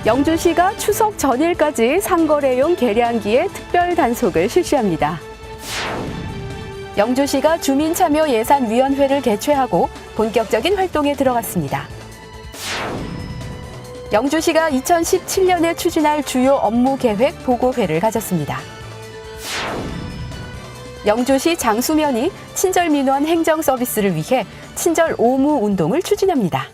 영주시가 추석 전일까지 상거래용 계량기의 특별 단속을 실시합니다. 영주시가 주민참여예산위원회를 개최하고 본격적인 활동에 들어갔습니다. 영주시가 2017년에 추진할 주요 업무 계획 보고회를 가졌습니다. 영주시 장수면이 친절민원 행정 서비스를 위해 친절 오무 운동을 추진합니다.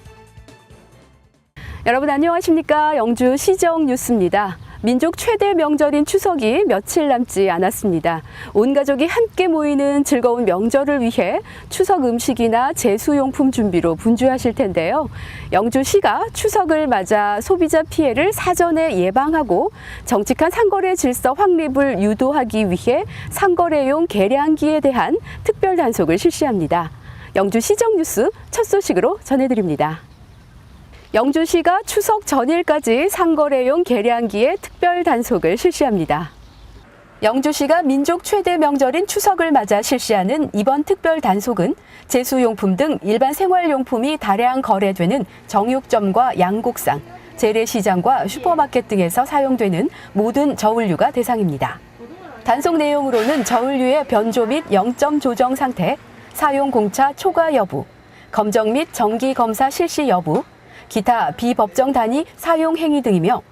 여러분 안녕하십니까? 영주 시정 뉴스입니다. 민족 최대 명절인 추석이 며칠 남지 않았습니다. 온 가족이 함께 모이는 즐거운 명절을 위해 추석 음식이나 제수용품 준비로 분주하실 텐데요. 영주시가 추석을 맞아 소비자 피해를 사전에 예방하고 정직한 상거래 질서 확립을 유도하기 위해 상거래용 계량기에 대한 특별 단속을 실시합니다. 영주 시정 뉴스 첫 소식으로 전해드립니다. 영주시가 추석 전일까지 상거래용 계량기의 특별 단속을 실시합니다. 영주시가 민족 최대 명절인 추석을 맞아 실시하는 이번 특별 단속은 제수용품 등 일반 생활용품이 다량 거래되는 정육점과 양곡상, 재래시장과 슈퍼마켓 등에서 사용되는 모든 저울류가 대상입니다. 단속 내용으로는 저울류의 변조 및 영점 조정 상태, 사용 공차 초과 여부, 검정 및 정기 검사 실시 여부, 기타 비법정 단위 사용 행위 등이며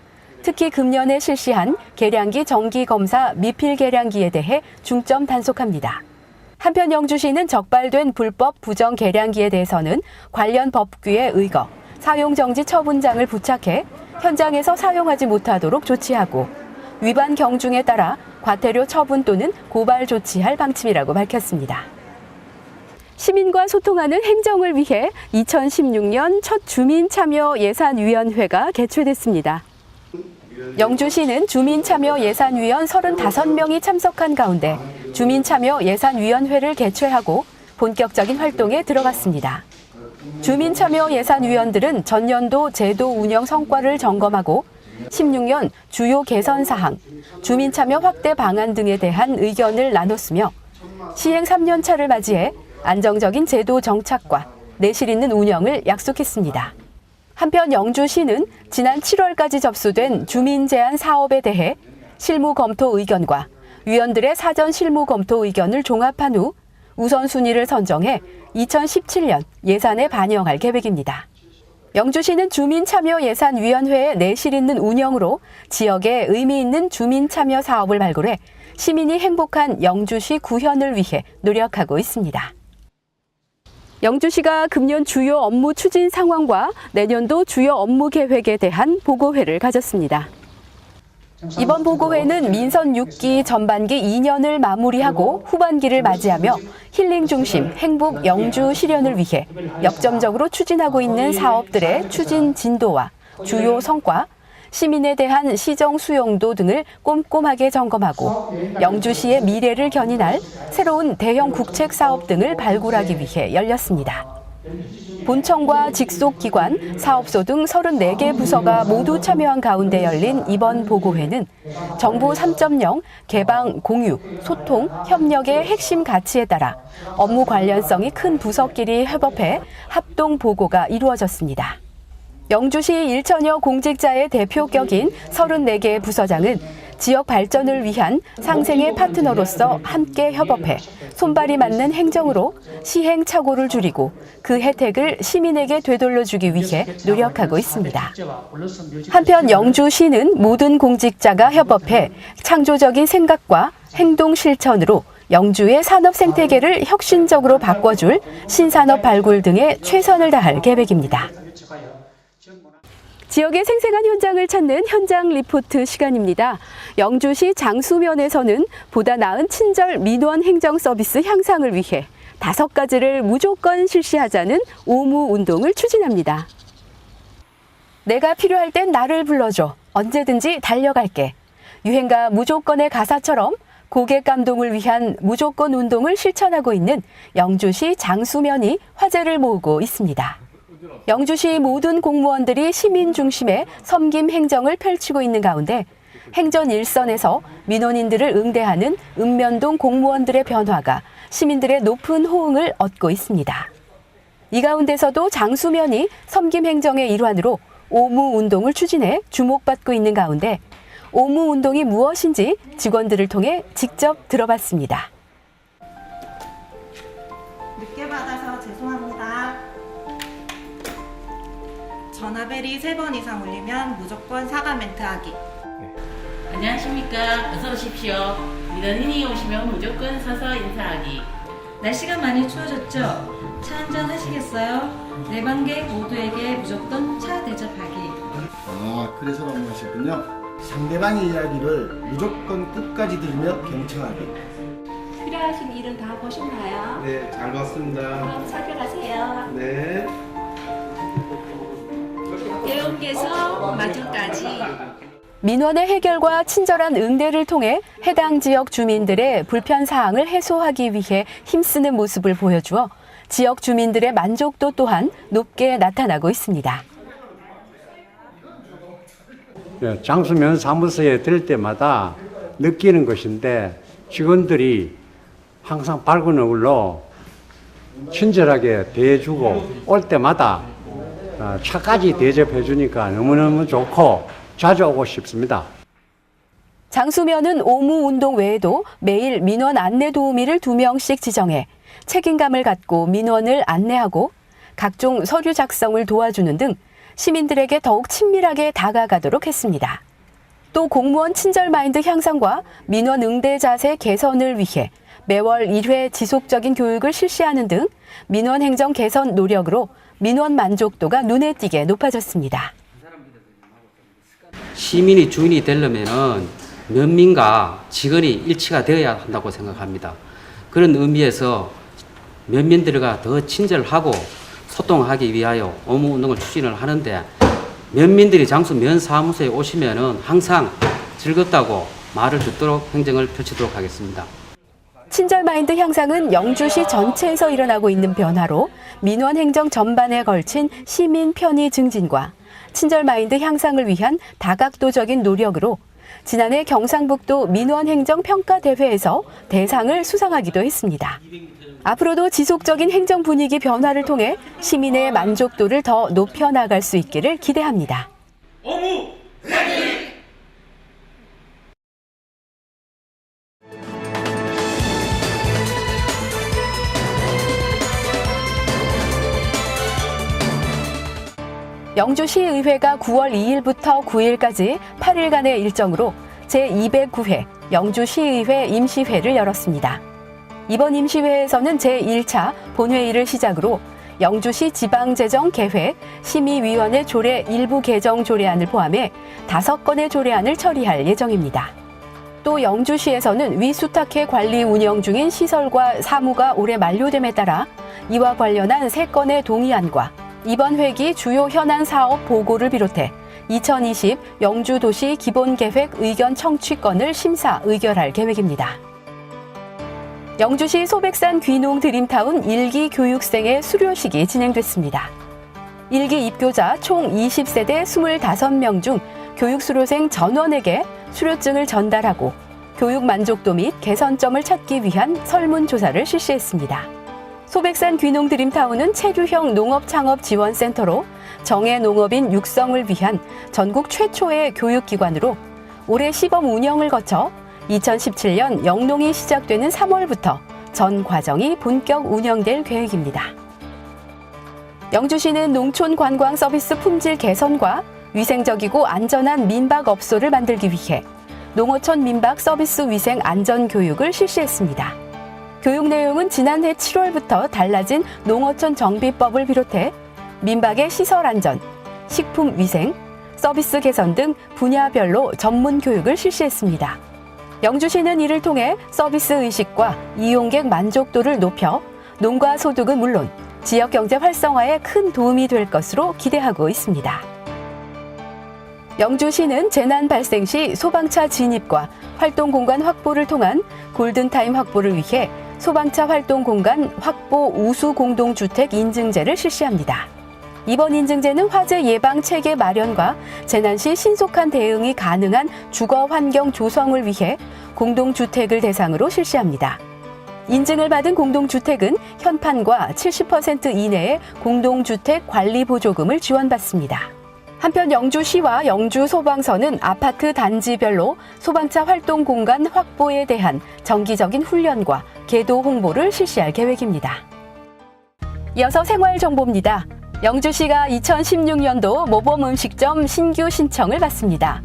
특히 금년에 실시한 계량기 정기 검사 미필 계량기에 대해 중점 단속합니다. 한편 영주시는 적발된 불법 부정 계량기에 대해서는 관련 법규에 의거 사용 정지 처분장을 부착해 현장에서 사용하지 못하도록 조치하고 위반 경중에 따라 과태료 처분 또는 고발 조치할 방침이라고 밝혔습니다. 시민과 소통하는 행정을 위해 2016년 첫 주민참여예산위원회가 개최됐습니다. 영주시는 주민참여예산위원 35명이 참석한 가운데 주민참여예산위원회를 개최하고 본격적인 활동에 들어갔습니다. 주민참여예산위원들은 전년도 제도 운영 성과를 점검하고 16년 주요 개선 사항, 주민참여 확대 방안 등에 대한 의견을 나눴으며 시행 3년 차를 맞이해 안정적인 제도 정착과 내실 있는 운영을 약속했습니다. 한편 영주시는 지난 7월까지 접수된 주민 제안 사업에 대해 실무 검토 의견과 위원들의 사전 실무 검토 의견을 종합한 후 우선순위를 선정해 2017년 예산에 반영할 계획입니다. 영주시는 주민참여예산위원회의 내실 있는 운영으로 지역에 의미 있는 주민참여 사업을 발굴해 시민이 행복한 영주시 구현을 위해 노력하고 있습니다. 영주시가 금년 주요 업무 추진 상황과 내년도 주요 업무 계획에 대한 보고회를 가졌습니다. 이번 보고회는 민선 6기 전반기 2년을 마무리하고 후반기를 맞이하며 힐링 중심 행복 영주 실현을 위해 역점적으로 추진하고 있는 사업들의 추진 진도와 주요 성과, 시민에 대한 시정 수용도 등을 꼼꼼하게 점검하고 영주시의 미래를 견인할 새로운 대형 국책 사업 등을 발굴하기 위해 열렸습니다. 본청과 직속기관, 사업소 등 34개 부서가 모두 참여한 가운데 열린 이번 보고회는 정부 3.0 개방, 공유, 소통, 협력의 핵심 가치에 따라 업무 관련성이 큰 부서끼리 협업해 합동 보고가 이루어졌습니다. 영주시 1천여 공직자의 대표격인 34개 부서장은 지역 발전을 위한 상생의 파트너로서 함께 협업해 손발이 맞는 행정으로 시행착오를 줄이고 그 혜택을 시민에게 되돌려주기 위해 노력하고 있습니다. 한편 영주시는 모든 공직자가 협업해 창조적인 생각과 행동 실천으로 영주의 산업 생태계를 혁신적으로 바꿔줄 신산업 발굴 등에 최선을 다할 계획입니다. 지역의 생생한 현장을 찾는 현장 리포트 시간입니다. 영주시 장수면에서는 보다 나은 친절 민원 행정 서비스 향상을 위해 5가지를 무조건 실시하자는 오무 운동을 추진합니다. 내가 필요할 땐 나를 불러줘. 언제든지 달려갈게. 유행가 무조건의 가사처럼 고객 감동을 위한 무조건 운동을 실천하고 있는 영주시 장수면이 화제를 모으고 있습니다. 영주시 모든 공무원들이 시민 중심의 섬김 행정을 펼치고 있는 가운데 행전 일선에서 민원인들을 응대하는 읍면동 공무원들의 변화가 시민들의 높은 호응을 얻고 있습니다. 이 가운데서도 장수면이 섬김 행정의 일환으로 오무 운동을 추진해 주목받고 있는 가운데 오무 운동이 무엇인지 직원들을 통해 직접 들어봤습니다. 늦게 받아서 죄송합니다. 전화벨이 3번 이상 울리면 무조건 사과 멘트 하기. 안녕하십니까. 어서 오십시오. 민원인이 오시면 무조건 서서 인사하기. 날씨가 많이 추워졌죠? 차 한잔 하시겠어요? 내방객 모두에게 무조건 차 대접하기. 그래서 방문하셨군요. 상대방의 이야기를 무조건 끝까지 들으며 경청하기. 필요하신 일은 다 보셨나요? 네, 잘 봤습니다. 그럼 살펴가세요. 네. 대원께서 마주까지. 민원의 해결과 친절한 응대를 통해 해당 지역 주민들의 불편 사항을 해소하기 위해 힘쓰는 모습을 보여주어 지역 주민들의 만족도 또한 높게 나타나고 있습니다. 장수면 사무소에 들 때마다 느끼는 것인데 직원들이 항상 밝은 얼굴로 친절하게 대해주고 올 때마다 차까지 대접해 주니까 너무너무 좋고 자주 오고 싶습니다. 장수면은 오무 운동 외에도 매일 민원 안내 도우미를 2명씩 지정해 책임감을 갖고 민원을 안내하고 각종 서류 작성을 도와주는 등 시민들에게 더욱 친밀하게 다가가도록 했습니다. 또 공무원 친절 마인드 향상과 민원 응대 자세 개선을 위해 매월 1회 지속적인 교육을 실시하는 등 민원 행정 개선 노력으로 민원 만족도가 눈에 띄게 높아졌습니다. 시민이 주인이 되려면은 면민과 직원이 일치가 되어야 한다고 생각합니다. 그런 의미에서 면민들과 더 친절하고 소통하기 위하여 오무 운동을 추진을 하는데 면민들이 장수 면사무소에 오시면은 항상 즐겁다고 말을 듣도록 행정을 펼치도록 하겠습니다. 친절 마인드 향상은 영주시 전체에서 일어나고 있는 변화로 민원 행정 전반에 걸친 시민 편의 증진과 친절 마인드 향상을 위한 다각도적인 노력으로 지난해 경상북도 민원 행정 평가 대회에서 대상을 수상하기도 했습니다. 앞으로도 지속적인 행정 분위기 변화를 통해 시민의 만족도를 더 높여 나갈 수 있기를 기대합니다. 영주시의회가 9월 2일부터 9일까지 8일간의 일정으로 제209회 영주시의회 임시회를 열었습니다. 이번 임시회에서는 제1차 본회의를 시작으로 영주시 지방재정 계획 심의위원회 조례 일부 개정 조례안을 포함해 5건의 조례안을 처리할 예정입니다. 또 영주시에서는 위수탁해 관리 운영 중인 시설과 사무가 올해 만료됨에 따라 이와 관련한 3건의 동의안과 이번 회기 주요 현안 사업 보고를 비롯해 2020 영주도시 기본계획 의견 청취건을 심사 의결할 계획입니다. 영주시 소백산 귀농 드림타운 1기 교육생의 수료식이 진행됐습니다. 1기 입교자 총 20세대 25명 중 교육수료생 전원에게 수료증을 전달하고 교육 만족도 및 개선점을 찾기 위한 설문조사를 실시했습니다. 소백산 귀농 드림타운은 체류형 농업창업지원센터로 정예 농업인 육성을 위한 전국 최초의 교육기관으로 올해 시범 운영을 거쳐 2017년 영농이 시작되는 3월부터 전 과정이 본격 운영될 계획입니다. 영주시는 농촌 관광 서비스 품질 개선과 위생적이고 안전한 민박업소를 만들기 위해 농어촌 민박 서비스 위생 안전 교육을 실시했습니다. 교육 내용은 지난해 7월부터 달라진 농어촌 정비법을 비롯해 민박의 시설 안전, 식품 위생, 서비스 개선 등 분야별로 전문 교육을 실시했습니다. 영주시는 이를 통해 서비스 의식과 이용객 만족도를 높여 농가 소득은 물론 지역 경제 활성화에 큰 도움이 될 것으로 기대하고 있습니다. 영주시는 재난 발생 시 소방차 진입과 활동 공간 확보를 통한 골든타임 확보를 위해 소방차 활동 공간 확보 우수 공동주택 인증제를 실시합니다. 이번 인증제는 화재 예방 체계 마련과 재난 시 신속한 대응이 가능한 주거 환경 조성을 위해 공동주택을 대상으로 실시합니다. 인증을 받은 공동주택은 현판과 70% 이내의 공동주택 관리 보조금을 지원받습니다. 한편 영주시와 영주소방서는 아파트 단지별로 소방차 활동 공간 확보에 대한 정기적인 훈련과 계도 홍보를 실시할 계획입니다. 이어서 생활 정보입니다. 영주시가 2016년도 모범음식점 신규 신청을 받습니다.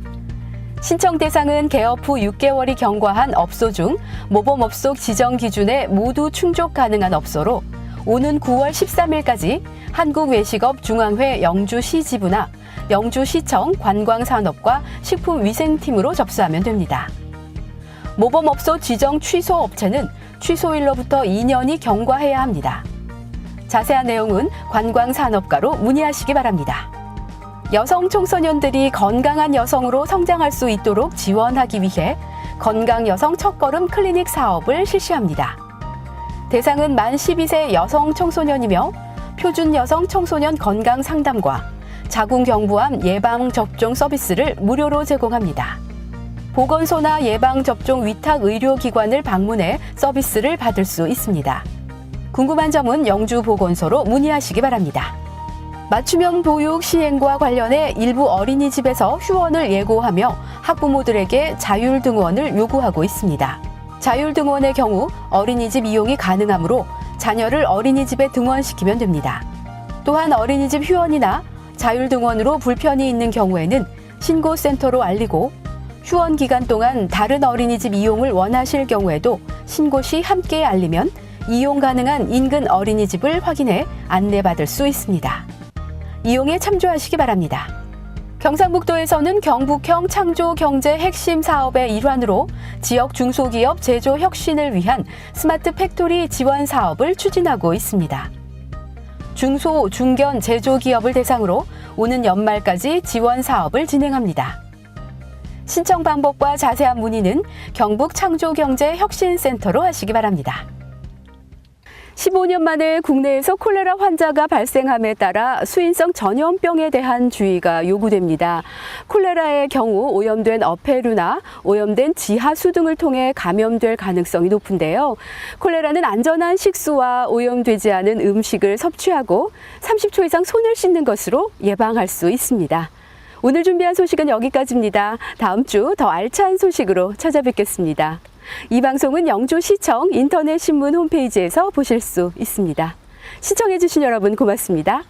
신청 대상은 개업 후 6개월이 경과한 업소 중 모범업소 지정 기준에 모두 충족 가능한 업소로 오는 9월 13일까지 한국외식업 중앙회 영주시 지부나 영주시청 관광산업과 식품위생팀으로 접수하면 됩니다. 모범업소 지정 취소 업체는 취소일로부터 2년이 경과해야 합니다. 자세한 내용은 관광산업과로 문의하시기 바랍니다. 여성 청소년들이 건강한 여성으로 성장할 수 있도록 지원하기 위해 건강여성 첫걸음 클리닉 사업을 실시합니다. 대상은 만 12세 여성 청소년이며 표준 여성 청소년 건강 상담과 자궁경부암 예방접종 서비스를 무료로 제공합니다. 보건소나 예방접종 위탁 의료기관을 방문해 서비스를 받을 수 있습니다. 궁금한 점은 영주보건소로 문의하시기 바랍니다. 맞춤형 보육 시행과 관련해 일부 어린이집에서 휴원을 예고하며 학부모들에게 자율등원을 요구하고 있습니다. 자율등원의 경우 어린이집 이용이 가능하므로 자녀를 어린이집에 등원시키면 됩니다. 또한 어린이집 휴원이나 자율등원으로 불편이 있는 경우에는 신고센터로 알리고 휴원 기간 동안 다른 어린이집 이용을 원하실 경우에도 신고 시 함께 알리면 이용 가능한 인근 어린이집을 확인해 안내받을 수 있습니다. 이용에 참조하시기 바랍니다. 경상북도에서는 경북형 창조경제 핵심 사업의 일환으로 지역 중소기업 제조 혁신을 위한 스마트 팩토리 지원 사업을 추진하고 있습니다. 중소, 중견 제조기업을 대상으로 오는 연말까지 지원 사업을 진행합니다. 신청 방법과 자세한 문의는 경북창조경제혁신센터로 하시기 바랍니다. 15년 만에 국내에서 콜레라 환자가 발생함에 따라 수인성 전염병에 대한 주의가 요구됩니다. 콜레라의 경우 오염된 어패류나 오염된 지하수 등을 통해 감염될 가능성이 높은데요. 콜레라는 안전한 식수와 오염되지 않은 음식을 섭취하고 30초 이상 손을 씻는 것으로 예방할 수 있습니다. 오늘 준비한 소식은 여기까지입니다. 다음 주 더 알찬 소식으로 찾아뵙겠습니다. 이 방송은 영주시청 인터넷 신문 홈페이지에서 보실 수 있습니다. 시청해주신 여러분 고맙습니다.